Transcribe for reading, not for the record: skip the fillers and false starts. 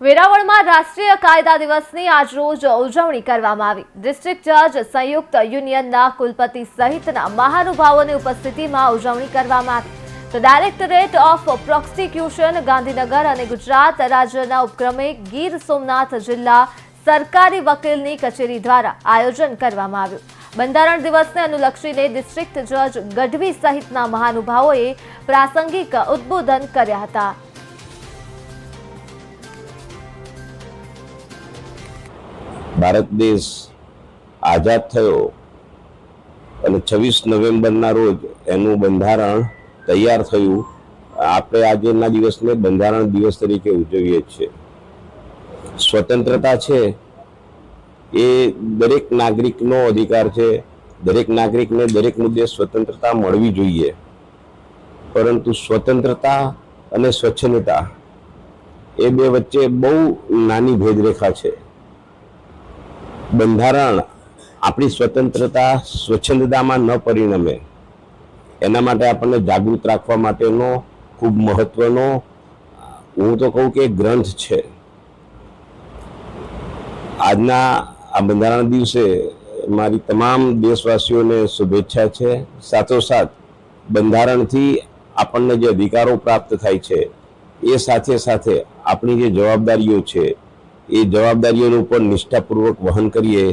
વેરાવળમાં રાષ્ટ્રીય કાયદા દિવસની આજરોજ ઉજવણી કરવામાં આવી। ડિસ્ટ્રિક્ટ જજ સંયુક્ત યુનિયનના કુલપતિ સહિતના મહાનુભાવોની ઉપસ્થિતિમાં ઉજવણી કરવામાં આવી। તો ડાયરેક્ટરેટ ઓફ પ્રોસિક્યુશન ગાંધીનગર અને ગુજરાત રાજ્યના ઉપક્રમે ગીર સોમનાથ જિલ્લા સરકારી વકીલની કચેરી દ્વારા આયોજન કરવામાં આવ્યું। બંધારણ દિવસને અનુલક્ષીને ડિસ્ટ્રિક્ટ જજ ગઢવી સહિતના મહાનુભાવોએ પ્રાસંગિક ઉદ્બોધન કર્યા હતા। ભારત દેશ આઝાદ થયો અને 26 નવેમ્બરના રોજ એનું બંધારણ તૈયાર થયું। આપણે આજના દિવસને બંધારણ દિવસ તરીકે ઉજવીએ છીએ। સ્વતંત્રતા છે એ દરેક નાગરિકનો અધિકાર છે। દરેક નાગરિકને દરેક મુદ્દે સ્વતંત્રતા મળવી જોઈએ, પરંતુ સ્વતંત્રતા અને સ્વચ્છંદતા એ બે વચ્ચે બહુ નાની ભેદરેખા છે। બંધારણ આપણી સ્વતંત્રતા સ્વચ્છંદતામાં ન પરિણમે એના માટે આપણને જાગૃત રાખવા માટેનો ખૂબ મહત્વનો, હું તો કહું કે ગ્રંથ છે। આજના આ બંધારણ દિવસે મારી તમામ દેશવાસીઓને શુભેચ્છા છે। સાથોસાથ બંધારણથી આપણને જે અધિકારો પ્રાપ્ત થાય છે એ સાથે સાથે આપણી જે જવાબદારીઓ છે એ જવાબદારીઓનું પણ નિષ્ઠાપૂર્વક વહન કરીએ